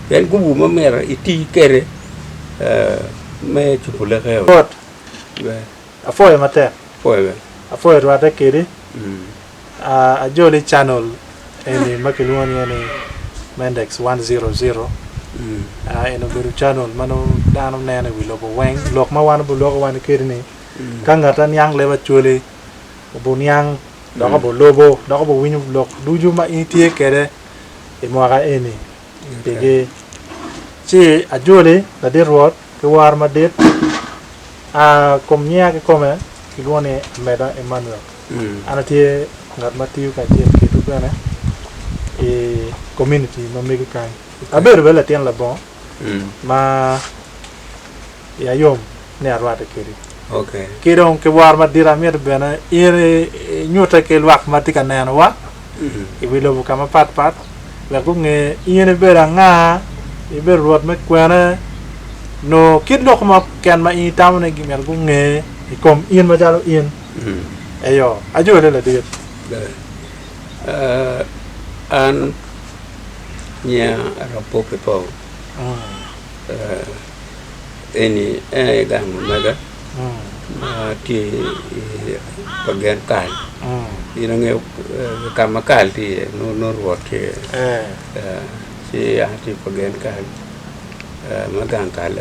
ben gubu ma mera iti kere me chupule kheo What? be Afoya mate. foe Afoya rwata kiri. A jolly channel any Makiluani any Mendex 100. In a beru channel mano danam nana we lobo wang lok ma wan bu lok wan kiri ni. Kangatan yang leva chuli. Bunyang doko bo lobo doko bo winyu lok duju ma itie kere imwaka eni. Pigi si a jolly the dead word ke war ma det a komnya ke kome Kiluani Meda Emmanuel. Ana tie ngat matiu ka tie ke tu kana e community ma megi kan aber bela tien la bon ma ya yom ne arwata kiri okay kidon ke war ma dira mer bena ire nyota ke lwak matika nana wa e wilo bu kama pat la ku nge ine bera nga e ber rot me kwana no kid lok ma kan ma i tamne gimel ku nge e kom in ma jalo in ayo ajo le de an nya rapo pepo eni gang mega ti bagian kal ina nge kama kal ti no ruot ke si ati bagian kal magang kal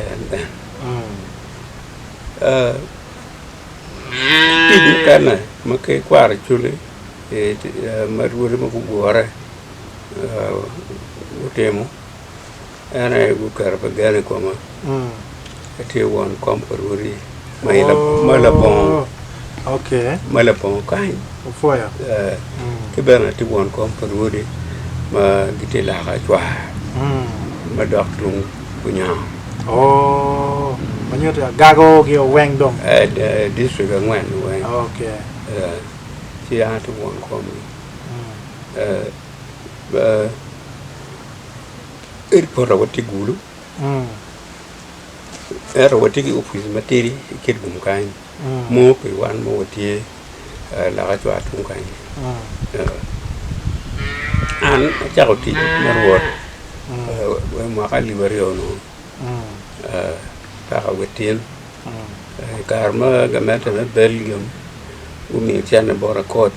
ti kana make kwar chule marwuri magugore utemo ana gukar bagane koma ati won komparwuri mala bon okay mala bon kai foya ke bana ti won komparwuri ma gitela ga twa ma doktung punya oh manyota gago gi weng dong district ngwan weng okay si ati won komi por rawati gulu rawati ki office materi ket gum kan mo pe wan mo wati la ga twa tum kan an chakoti marwot we ma ka liberi ono ta ka wetin karma gamata na belgium umi tiana bora kot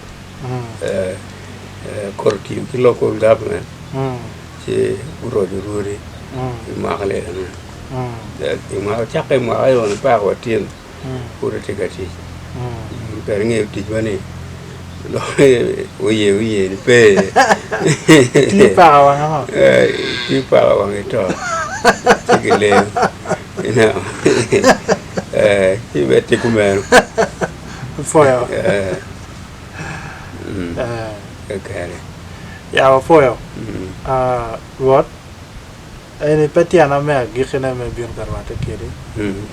korti ki local government ci buro di ruri ma xale ma chaque ma ayo na pa ko tin pour te gati per ngi ti bani lo oye ni pe ti pa wa ha ti pa wa ngi to ti le ina ti beti kumero foya okay ya foya what any petiana me gikena me bion karwata kiri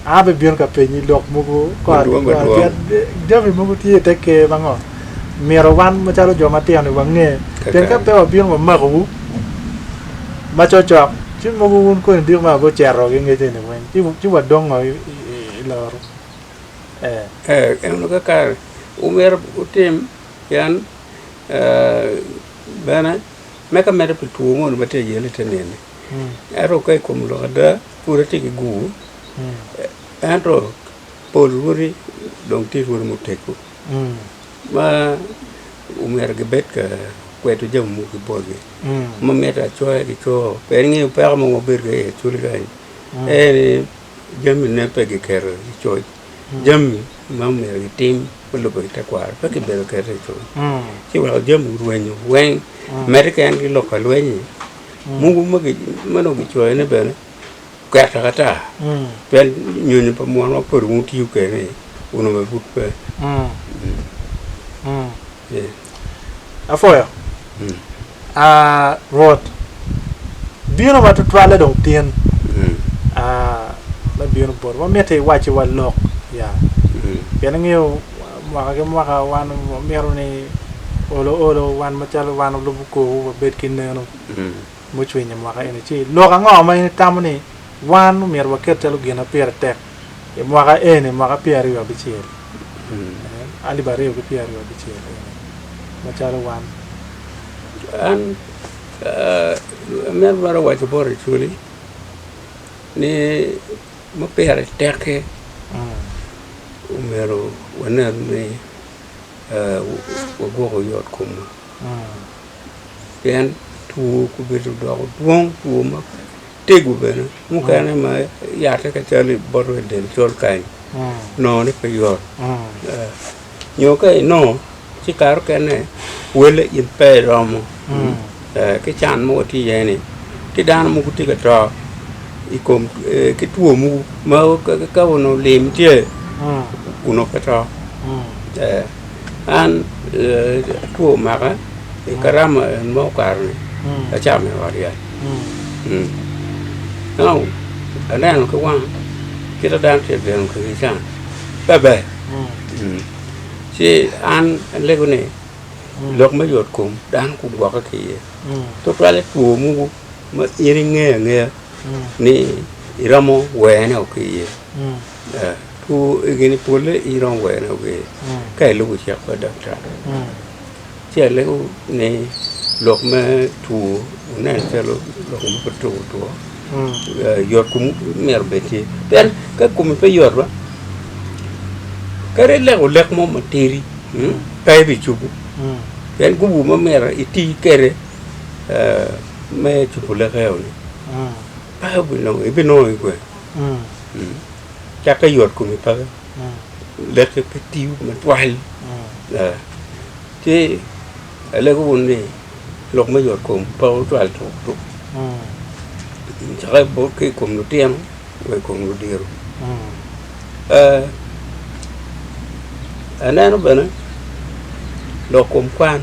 abe bion ka penyi lok mugo ko debe mugo tie teke bango mero wan ma chalo joma tiane wange ten ka pe bion ma magu ma chocho chi mugo un ko ndir ma go chero ge ngete ne wen chi wa dongo lor no ka umer utim yan bana meka mere pitu mo no bate yele tenene ero kai kom lo da pura ti gu ero poluri dong ti wur mu teku ma umer ge bet ka kwetu jam mu ki boge ma meta choy di cho per ngi per mo ber ge chuli ga jam ne pe ge ker choy jam ma mer ge tim lo be ta kwar pa ki ber ker cho ki wa jam ruenyo wen American ki local wen mungu magi mano gi choy ne ben ka ta pen nyuni pa mo no por mu ti ke ne uno me but pe afoya rot bieno ma tutwale dong tien la bieno bor wa mete wachi wa lok ya bieno ngeo maka wan mero ni olo wan machalo wan lubu ko bet kineno mo chwenya maka ene chi loka ngo ma ni tamni wan mer wa ketelo gena per tek e maka ene maka piari wa bichiel ali bare ko piari wa bichiel machalo wan an mer bara wa bor chuli ni mo pere teke umero wana ni wo yot kum pen tu ku betu do won tu ma tegu bena mu kana ma ya ta ka chali boro del chol kai no ni pe yot nyo kai no ci kar kene wele in pe romo cái chan mo ti ye ni ti dan mu ku ti ka to i kom cái tuo mu ma ka no lim tie uno ka to an tuo ma ka e karama mo kar ni a cha me wa ya no anan ko wan ki ta dan te ben ko ki chan ba ba ci an le ko ne lok ma yot kum dan ku gwa ka ki to pale tuo mu ma iri nge ni iramo we na ki tu gini pole iron we na we kai lu chi ko da ta che le ne lok ma tu na se lo lok ma tu yot kum mer beti ben ka kum pe yot ba kare le o lek mo materi kai bi chubu ben gubu ma mer iti kere me chubu le ka yo ni pa bu no e bi no ko cha ka yot kum pa le ke tiu ma twal ti le ko bun ni lok ma yot kum pa twal tu cha bo ke kum no tiam we kum no diru anano bana lo kum kwan